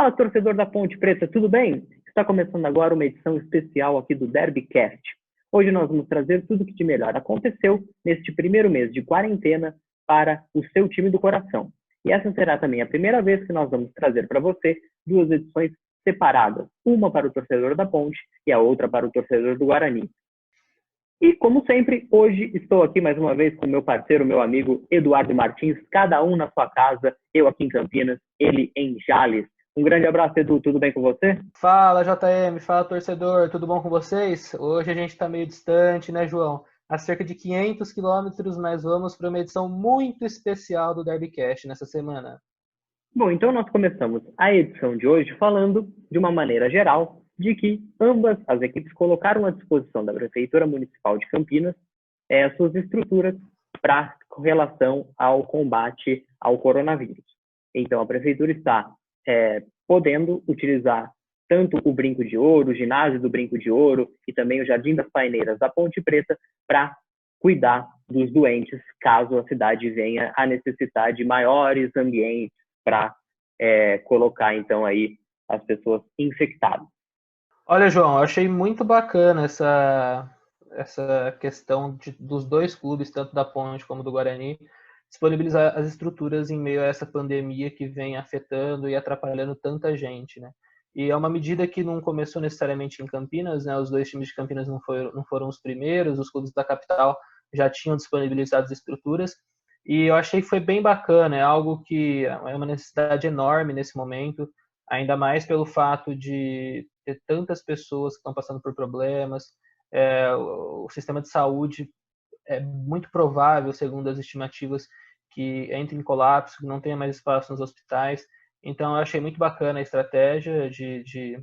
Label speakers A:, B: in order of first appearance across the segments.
A: Fala, torcedor da Ponte Preta, tudo bem? Está começando agora uma edição especial aqui do Derbycast. Hoje nós vamos trazer tudo o que de melhor aconteceu neste primeiro mês de quarentena para o seu time do coração. E essa será também a primeira vez que nós vamos trazer para você duas edições separadas, uma para o torcedor da Ponte e a outra para o torcedor do Guarani. E, como sempre, hoje estou aqui mais uma vez com meu parceiro, meu amigo Eduardo Martins, cada um na sua casa, eu aqui em Campinas, ele em Jales. Um grande abraço, Edu, tudo bem com você?
B: Fala, JM, fala, torcedor, tudo bom com vocês? Hoje a gente está meio distante, né, João? A cerca de 500 quilômetros, mas vamos para uma edição muito especial do Derbycast nessa semana.
A: Bom, então nós começamos a edição de hoje falando, de uma maneira geral, de que ambas as equipes colocaram à disposição da Prefeitura Municipal de Campinas suas estruturas para relação ao combate ao coronavírus. Então, a Prefeitura está podendo utilizar tanto o Brinco de Ouro, o ginásio do Brinco de Ouro e também o Jardim das Paineiras da Ponte Preta para cuidar dos doentes, caso a cidade venha a necessitar de maiores ambientes para colocar, então, aí as pessoas infectadas.
B: Olha, João, eu achei muito bacana essa questão dos dois clubes, tanto da Ponte como do Guarani, disponibilizar as estruturas em meio a essa pandemia que vem afetando e atrapalhando tanta gente, né? E é uma medida que não começou necessariamente em Campinas, né? Os dois times de Campinas não foram os primeiros, os clubes da capital já tinham disponibilizado as estruturas, e eu achei que foi bem bacana, é algo que é uma necessidade enorme nesse momento, ainda mais pelo fato de ter tantas pessoas que estão passando por problemas, o sistema de saúde é muito provável, segundo as estimativas, que entre em colapso, que não tenha mais espaço nos hospitais. Então, eu achei muito bacana a estratégia de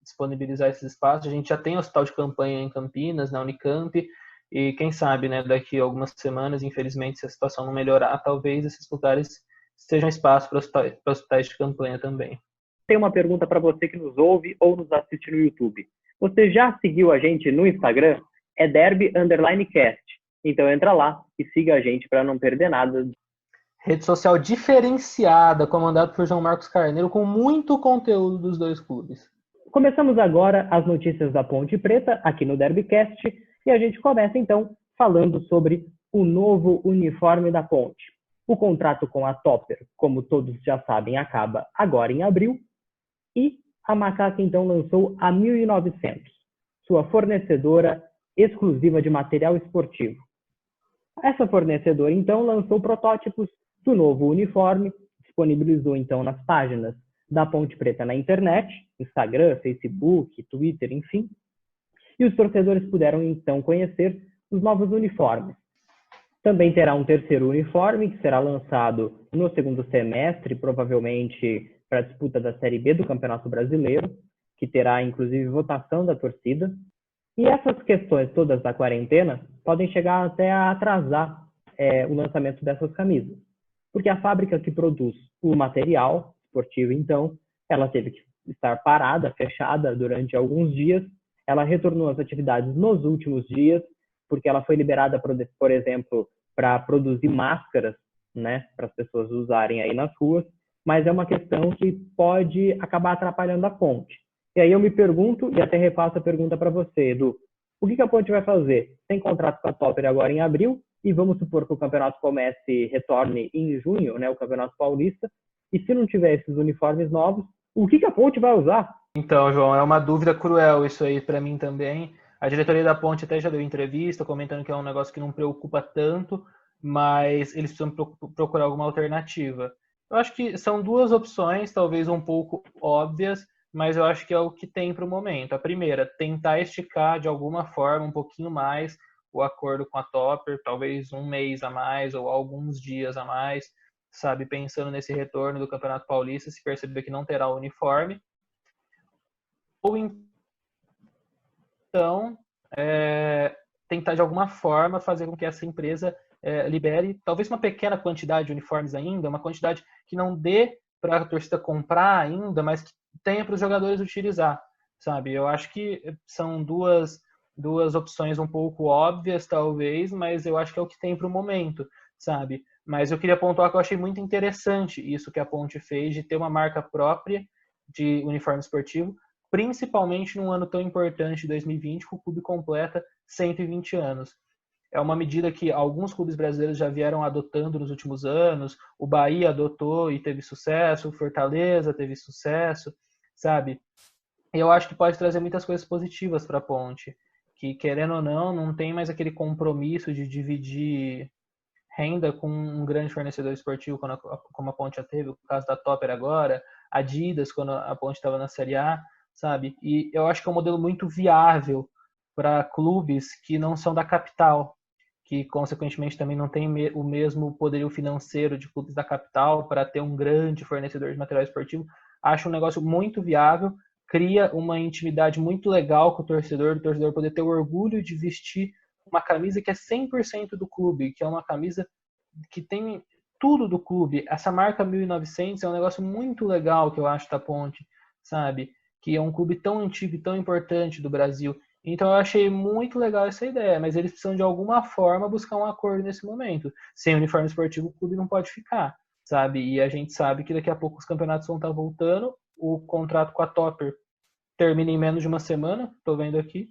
B: disponibilizar esses espaços. A gente já tem hospital de campanha em Campinas, na Unicamp, e quem sabe, né, daqui a algumas semanas, infelizmente, se a situação não melhorar, talvez esses lugares sejam espaço para hospitais de campanha também.
A: Tem uma pergunta para você que nos ouve ou nos assiste no YouTube. Você já seguiu a gente no Instagram? É Derby_Cast. Então entra lá e siga a gente para não perder nada.
B: Rede social diferenciada, comandado por João Marcos Carneiro, com muito conteúdo dos dois clubes.
A: Começamos agora as notícias da Ponte Preta, aqui no Derbycast, e a gente começa então falando sobre o novo uniforme da Ponte. O contrato com a Topper, como todos já sabem, acaba agora em abril, e a Macaca então lançou a 1900, sua fornecedora exclusiva de material esportivo. Essa fornecedora então lançou protótipos do novo uniforme, disponibilizou então nas páginas da Ponte Preta na internet, Instagram, Facebook, Twitter, enfim, e os torcedores puderam então conhecer os novos uniformes. Também terá um terceiro uniforme que será lançado no segundo semestre, provavelmente para a disputa da Série B do Campeonato Brasileiro, que terá inclusive votação da torcida. E essas questões todas da quarentena podem chegar até a atrasar o lançamento dessas camisas, porque a fábrica que produz o material esportivo, então, ela teve que estar parada, fechada durante alguns dias. Ela retornou às atividades nos últimos dias, porque ela foi liberada, por exemplo, para produzir máscaras, né, para as pessoas usarem aí nas ruas, mas é uma questão que pode acabar atrapalhando a Ponte. E aí eu me pergunto, e até repasso a pergunta para você, Edu, o que a Ponte vai fazer? Tem contrato com a Topper agora em abril, e vamos supor que o campeonato retorne em junho, né, o Campeonato Paulista, e se não tiver esses uniformes novos, o que a Ponte vai usar?
B: Então, João, é uma dúvida cruel isso aí para mim também. A diretoria da Ponte até já deu entrevista comentando que é um negócio que não preocupa tanto, mas eles precisam procurar alguma alternativa. Eu acho que são duas opções, talvez um pouco óbvias, mas eu acho que é o que tem para o momento. A primeira, tentar esticar de alguma forma um pouquinho mais o acordo com a Topper, talvez um mês a mais ou alguns dias a mais, sabe, pensando nesse retorno do Campeonato Paulista, se perceber que não terá o uniforme. Ou então, tentar de alguma forma fazer com que essa empresa libere talvez uma pequena quantidade de uniformes ainda, uma quantidade que não dê para a torcida comprar ainda, mas que tenha para os jogadores utilizar, sabe? Eu acho que são duas opções um pouco óbvias, talvez, mas eu acho que é o que tem para o momento, sabe? Mas eu queria pontuar que eu achei muito interessante isso que a Ponte fez, de ter uma marca própria de uniforme esportivo, principalmente num ano tão importante de 2020, que o clube completa 120 anos. É uma medida que alguns clubes brasileiros já vieram adotando nos últimos anos. O Bahia adotou e teve sucesso, o Fortaleza teve sucesso, sabe? E eu acho que pode trazer muitas coisas positivas para a Ponte, que querendo ou não tem mais aquele compromisso de dividir renda com um grande fornecedor esportivo, como a Ponte já teve, o caso da Topper agora, Adidas, quando a Ponte estava na Série A, sabe? E eu acho que é um modelo muito viável para clubes que não são da capital, que consequentemente também não tem o mesmo poderio financeiro de clubes da capital para ter um grande fornecedor de material esportivo. Acho um negócio muito viável, cria uma intimidade muito legal com o torcedor poder ter o orgulho de vestir uma camisa que é 100% do clube, que é uma camisa que tem tudo do clube. Essa marca 1900 é um negócio muito legal que eu acho da Ponte, sabe? Que é um clube tão antigo e tão importante do Brasil. Então eu achei muito legal essa ideia, mas eles precisam de alguma forma buscar um acordo nesse momento. Sem uniforme esportivo o clube não pode ficar, sabe? E a gente sabe que daqui a pouco os campeonatos vão estar voltando, o contrato com a Topper termina em menos de uma semana, estou vendo aqui.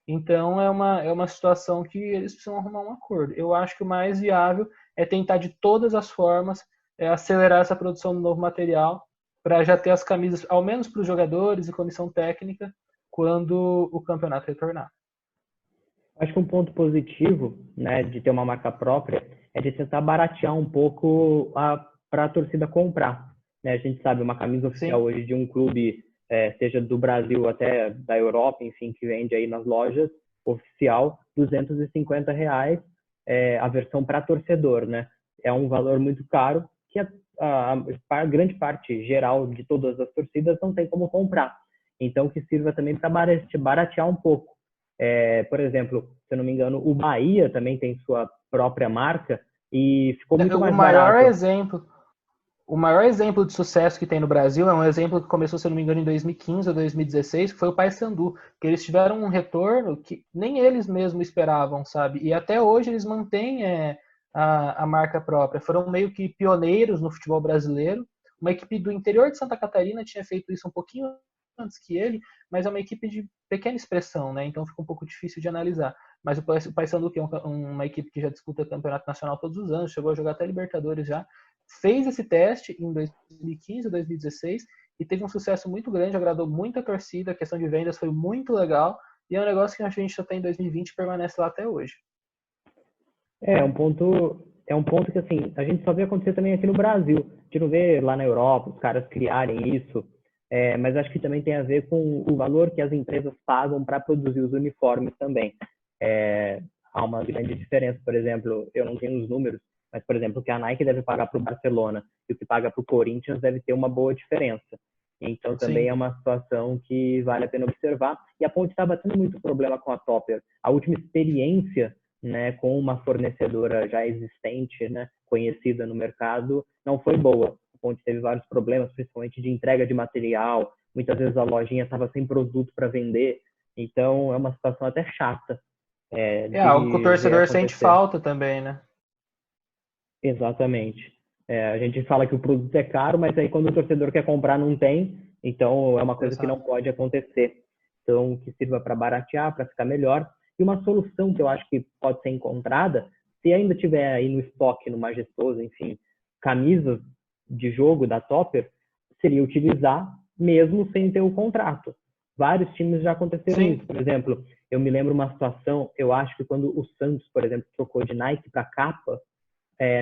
B: Então é uma situação que eles precisam arrumar um acordo. Eu acho que o mais viável é tentar de todas as formas acelerar essa produção do novo material para já ter as camisas, ao menos para os jogadores e comissão técnica, quando o campeonato retornar.
A: Acho que um ponto positivo, né, de ter uma marca própria é de tentar baratear um pouco para a torcida comprar. Né? A gente sabe, uma camisa oficial
B: Sim.
A: hoje de um clube, seja do Brasil até da Europa, enfim, que vende aí nas lojas, oficial, R$ 250, a versão para torcedor, né? É um valor muito caro que a grande parte geral de todas as torcidas não tem como comprar. Então, que sirva também para baratear um pouco. Por exemplo, se eu não me engano, o Bahia também tem sua própria marca e ficou muito mais barato.
B: O maior exemplo de sucesso que tem no Brasil é um exemplo que começou, se eu não me engano, em 2015 ou 2016, que foi o Paysandu, que eles tiveram um retorno que nem eles mesmos esperavam, sabe? E até hoje eles mantêm a marca própria. Foram meio que pioneiros no futebol brasileiro. Uma equipe do interior de Santa Catarina tinha feito isso um pouquinho antes que ele, mas é uma equipe de pequena expressão, né? Então fica um pouco difícil de analisar. Mas o Paysandu, que é uma equipe que já disputa campeonato nacional todos os anos, chegou a jogar até Libertadores já, fez esse teste em 2015, 2016 e teve um sucesso muito grande, agradou muito a torcida, a questão de vendas foi muito legal e é um negócio que a gente já tem em 2020 e permanece lá até hoje.
A: É um ponto que assim, a gente só vê acontecer também aqui no Brasil. A gente não vê lá na Europa os caras criarem isso, mas acho que também tem a ver com o valor que as empresas pagam para produzir os uniformes também. Há uma grande diferença, por exemplo, eu não tenho os números, mas, por exemplo, o que a Nike deve pagar para o Barcelona e o que paga para o Corinthians deve ter uma boa diferença. Então, também
B: Sim.
A: é uma situação que vale a pena observar. E a Ponte estava tendo muito problema com a Topper. A última experiência, né, com uma fornecedora já existente, né, conhecida no mercado, não foi boa. A Ponte teve vários problemas, principalmente de entrega de material. Muitas vezes a lojinha estava sem produto para vender. Então, é uma situação até chata
B: É algo que o
A: de ver
B: torcedor sente
A: acontecer.
B: falta também, né?
A: Exatamente. A gente fala que o produto é caro, mas aí quando o torcedor quer comprar não tem, então é uma coisa que não
B: Exato.
A: pode acontecer. Então, que sirva para baratear, para ficar melhor. E uma solução que eu acho que pode ser encontrada, se ainda tiver aí no estoque, no Majestoso, enfim, camisas de jogo da Topper, seria utilizar mesmo sem ter o contrato. Vários times já aconteceram
B: Sim.
A: isso. Por exemplo, eu me lembro uma situação, eu acho que quando o Santos, por exemplo, trocou de Nike para capa,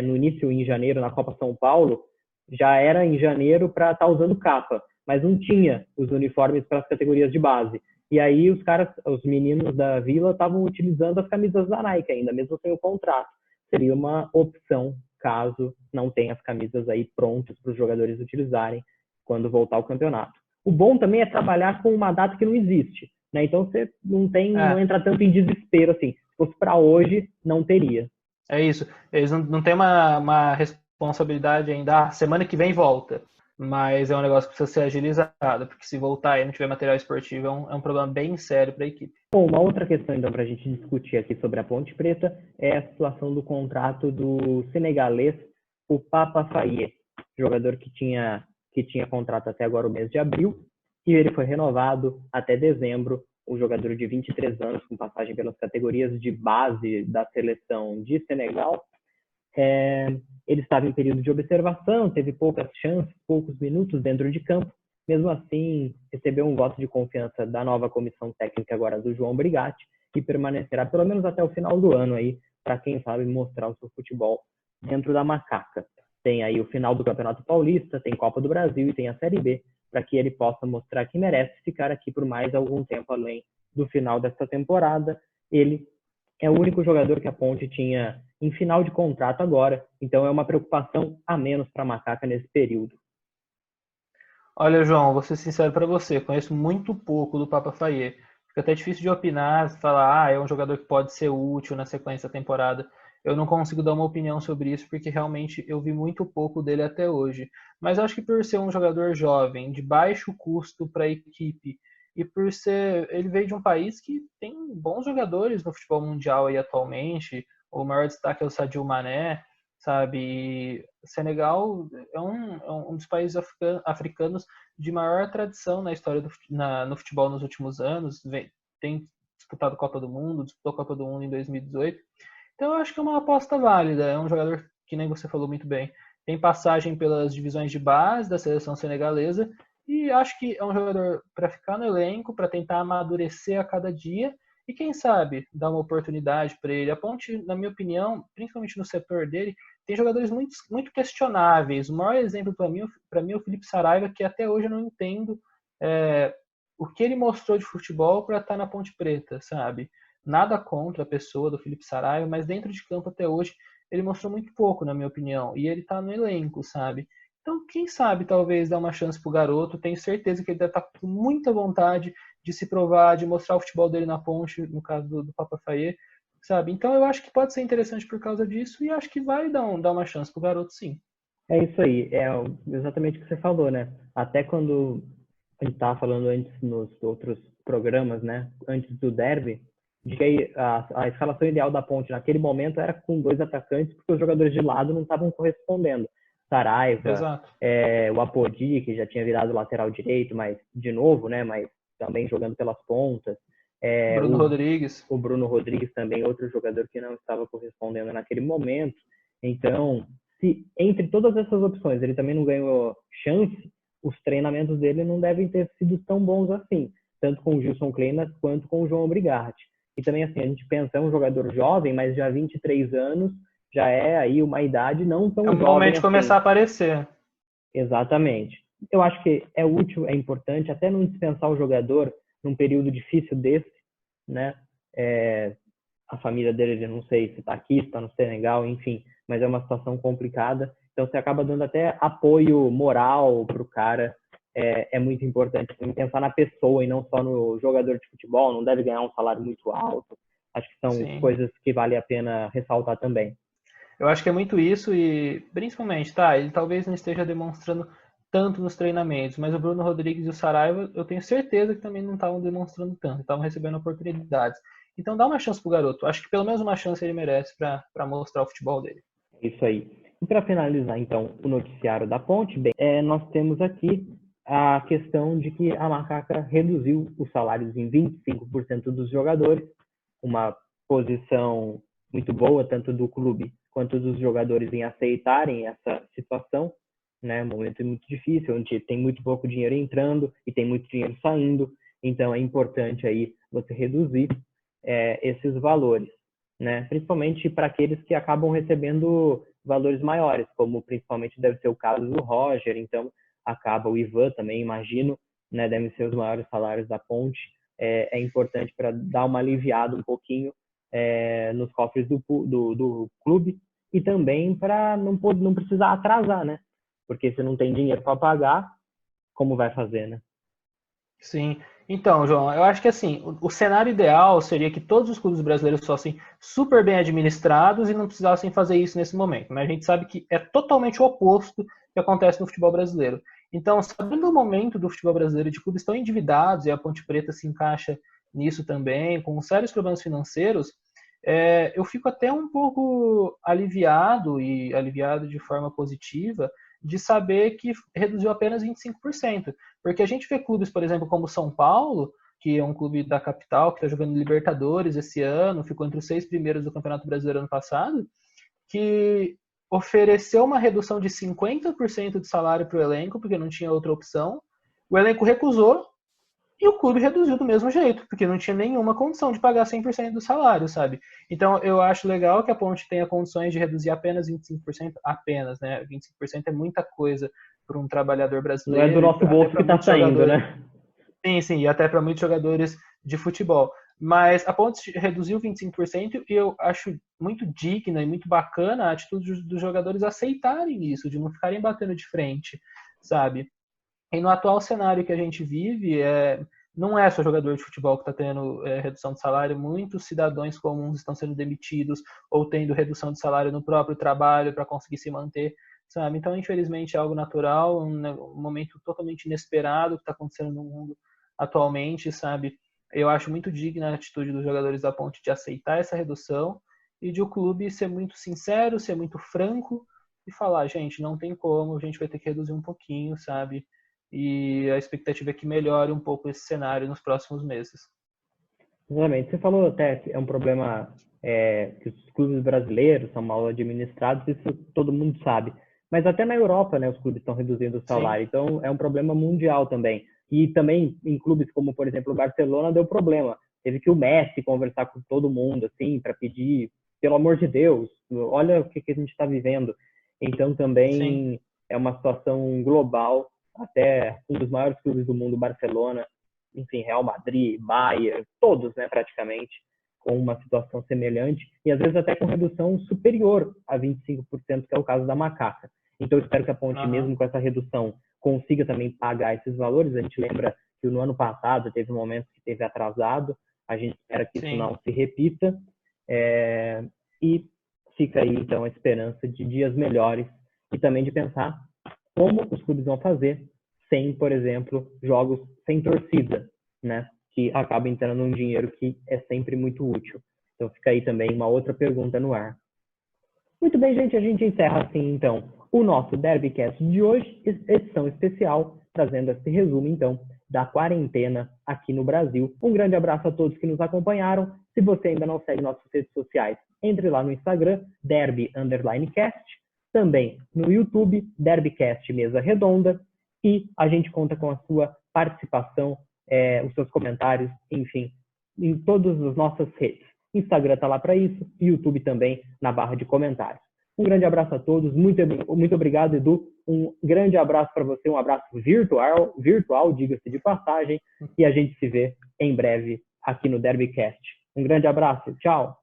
A: no início, em janeiro, na Copa São Paulo, já era em janeiro para estar usando capa, mas não tinha os uniformes para as categorias de base. E aí os caras, os meninos da Vila estavam utilizando as camisas da Nike ainda, mesmo sem o contrato. Seria uma opção caso não tenha as camisas aí prontas para os jogadores utilizarem quando voltar ao campeonato. O bom também é trabalhar com uma data que não existe, né? Então você não entra tanto em desespero assim. Se fosse para hoje, não teria.
B: É isso. Eles não têm uma responsabilidade ainda. Semana que vem volta. Mas é um negócio que precisa ser agilizado, porque se voltar e não tiver material esportivo, é um problema bem sério para a equipe.
A: Bom, uma outra questão, então, para a gente discutir aqui sobre a Ponte Preta é a situação do contrato do senegalês, o Papa Faye, jogador que que tinha contrato até agora o mês de abril, e ele foi renovado até dezembro, um jogador de 23 anos, com passagem pelas categorias de base da seleção de Senegal. Ele estava em período de observação, teve poucas chances, poucos minutos dentro de campo. Mesmo assim, recebeu um voto de confiança da nova comissão técnica agora do João Brigatti e permanecerá pelo menos até o final do ano aí, para quem sabe mostrar o seu futebol dentro da macaca. Tem aí o final do Campeonato Paulista, tem Copa do Brasil e tem a Série B, para que ele possa mostrar que merece ficar aqui por mais algum tempo além do final desta temporada. Ele é o único jogador que a Ponte tinha em final de contrato agora, então é uma preocupação a menos para a Macaca nesse período.
B: Olha, João, vou ser sincero para você, conheço muito pouco do Papa Faye. Fica até difícil de opinar, falar, é um jogador que pode ser útil na sequência da temporada. Eu não consigo dar uma opinião sobre isso, porque realmente eu vi muito pouco dele até hoje. Mas acho que por ser um jogador jovem, de baixo custo para a equipe, e por ser. Ele veio de um país que tem bons jogadores no futebol mundial aí atualmente. O maior destaque é o Sadio Mané, sabe? E Senegal é um dos países africanos de maior tradição na história no futebol nos últimos anos. Tem disputado Copa do Mundo, disputou a Copa do Mundo em 2018. Então eu acho que é uma aposta válida. É um jogador que nem você falou muito bem. Tem passagem pelas divisões de base da seleção senegalesa e acho que é um jogador para ficar no elenco, para tentar amadurecer a cada dia e quem sabe dar uma oportunidade para ele. A Ponte, na minha opinião, principalmente no setor dele, tem jogadores muito, muito questionáveis. O maior exemplo para mim é o Felipe Saraiva, que até hoje eu não entendo o que ele mostrou de futebol para estar na Ponte Preta, sabe? Nada contra a pessoa do Felipe Saraiva, mas dentro de campo até hoje ele mostrou muito pouco, na minha opinião. E ele tá no elenco, sabe? Então, quem sabe, talvez, dar uma chance pro garoto. Tenho certeza que ele deve estar com muita vontade de se provar, de mostrar o futebol dele na Ponte, no caso do Papa Faye, sabe? Então, eu acho que pode ser interessante por causa disso e acho que vai dar uma chance pro garoto, sim.
A: É isso aí, é exatamente o que você falou, né? Até quando a gente estava falando antes nos outros programas, né? Antes do derby, de que a escalação ideal da Ponte naquele momento era com 2 atacantes, porque os jogadores de lado não estavam correspondendo. Saraiva,
B: Exato.
A: o Apodi, que já tinha virado lateral direito, mas de novo, né? Mas também jogando pelas pontas.
B: Bruno Rodrigues.
A: O Bruno Rodrigues também, outro jogador que não estava correspondendo naquele momento. Então, se entre todas essas opções ele também não ganhou chance, os treinamentos dele não devem ter sido tão bons assim, tanto com o Gilson Kleina quanto com o João Brigatti. E também, assim, a gente pensa, é um jogador jovem, mas já 23 anos, já é aí uma idade não tão jovem.
B: É o momento de
A: assim.
B: começar a aparecer.
A: Exatamente. Eu acho que é útil, é importante, até não dispensar o jogador num período difícil desse, né? A família dele, não sei se está aqui, se está no Senegal, enfim, mas é uma situação complicada. Então, você acaba dando até apoio moral para o cara. É muito importante assim, pensar na pessoa e não só no jogador de futebol. Não deve ganhar um salário muito alto. Acho que são
B: Sim.
A: coisas que vale a pena ressaltar também.
B: Eu acho que é muito isso e, principalmente, ele talvez não esteja demonstrando tanto nos treinamentos, mas o Bruno Rodrigues e o Saraiva, eu tenho certeza que também não estavam demonstrando tanto, estavam recebendo oportunidades. Então dá uma chance pro garoto. Acho que pelo menos uma chance ele merece para mostrar o futebol dele.
A: Isso aí. E para finalizar, então, o noticiário da Ponte, bem, nós temos aqui a questão de que a Macaca reduziu os salários em 25% dos jogadores, uma posição muito boa, tanto do clube quanto dos jogadores em aceitarem essa situação, né? Um momento muito difícil, onde tem muito pouco dinheiro entrando e tem muito dinheiro saindo, então é importante aí você reduzir esses valores, né? Principalmente para aqueles que acabam recebendo valores maiores, como principalmente deve ser o caso do Roger, então acaba o Ivan também, imagino, né? Devem ser os maiores salários da Ponte. É importante para dar uma aliviada um pouquinho nos cofres do clube e também para não precisar atrasar, né? Porque se não tem dinheiro para pagar, como vai fazer, né?
B: Sim. Então, João, eu acho que assim, o cenário ideal seria que todos os clubes brasileiros fossem super bem administrados e não precisassem fazer isso nesse momento. Mas a gente sabe que é totalmente o oposto que acontece no futebol brasileiro. Então, sabendo o momento do futebol brasileiro de clubes tão endividados, e a Ponte Preta se encaixa nisso também, com sérios problemas financeiros, eu fico até um pouco aliviado, e aliviado de forma positiva, de saber que reduziu apenas 25%. Porque a gente vê clubes, por exemplo, como São Paulo, que é um clube da capital, que está jogando Libertadores esse ano, ficou entre os 6 primeiros do Campeonato Brasileiro ano passado, que ofereceu uma redução de 50% de salário para o elenco, porque não tinha outra opção. O elenco recusou e o clube reduziu do mesmo jeito, porque não tinha nenhuma condição de pagar 100% do salário, sabe? Então, eu acho legal que a Ponte tenha condições de reduzir apenas 25%, apenas, né? 25% é muita coisa para um trabalhador
A: Não é do
B: brasileiro,
A: nosso
B: até
A: bolso que
B: para
A: está
B: muitos
A: saindo,
B: jogadores.
A: né?
B: Sim, e até para muitos jogadores de futebol. Mas a Ponte reduziu 25% e eu acho muito digna e muito bacana a atitude dos jogadores aceitarem isso, de não ficarem batendo de frente, sabe? E no atual cenário que a gente vive, não é só jogador de futebol que está tendo redução de salário, muitos cidadãos comuns estão sendo demitidos ou tendo redução de salário no próprio trabalho para conseguir se manter, sabe? Então, infelizmente, é algo natural, um momento totalmente inesperado que está acontecendo no mundo atualmente, sabe? Eu acho muito digna a atitude dos jogadores da Ponte de aceitar essa redução e de o clube ser muito sincero, ser muito franco e falar, gente, não tem como, a gente vai ter que reduzir um pouquinho, sabe? E a expectativa é que melhore um pouco esse cenário nos próximos meses.
A: Exatamente. Você falou até que é um problema que os clubes brasileiros são mal administrados, isso todo mundo sabe. Mas até na Europa, né, os clubes estão reduzindo o
B: Sim,
A: salário. Então, é um problema mundial também. E também em clubes como, por exemplo, o Barcelona deu problema. Teve que o Messi conversar com todo mundo, assim, para pedir, pelo amor de Deus, olha o que a gente está vivendo. Então,
B: sim,
A: também é uma situação global. Até um dos maiores clubes do mundo, Barcelona, enfim, Real Madrid, Bayern, todos, né, praticamente, com uma situação semelhante e às vezes até com redução superior a 25%, que é o caso da Macaca. Então, eu espero que a Ponte,
B: uhum,
A: mesmo com essa redução, consiga também pagar esses valores. A gente lembra que no ano passado teve um momento que teve atrasado, a gente espera que isso
B: sim,
A: não se repita, e fica aí, então, a esperança de dias melhores e também de pensar como os clubes vão fazer sem, por exemplo, jogos sem torcida, né? Que acaba entrando um dinheiro que é sempre muito útil. Então fica aí também uma outra pergunta no ar. Muito bem, gente, a gente encerra assim, então, o nosso Derbycast de hoje, edição especial, trazendo esse resumo, então, da quarentena aqui no Brasil. Um grande abraço a todos que nos acompanharam. Se você ainda não segue nossas redes sociais, entre lá no Instagram, derby_cast, também no YouTube, Derbycast Mesa Redonda, e a gente conta com a sua participação, os seus comentários, enfim, em todas as nossas redes. Instagram está lá para isso, YouTube também na barra de comentários. Um grande abraço a todos, muito obrigado, Edu. Um grande abraço para você, um abraço virtual, diga-se de passagem, e a gente se vê em breve aqui no Derbycast. Um grande abraço, tchau.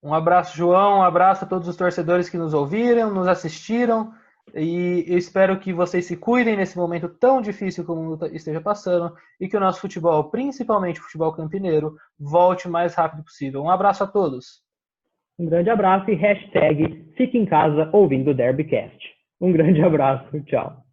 B: Um abraço, João, um abraço a todos os torcedores que nos ouviram, nos assistiram, e eu espero que vocês se cuidem nesse momento tão difícil que o mundo esteja passando e que o nosso futebol, principalmente o futebol campineiro, volte o mais rápido possível. Um abraço a todos.
A: Um grande abraço e hashtag fique em casa ouvindo o Derbycast. Um grande abraço, tchau.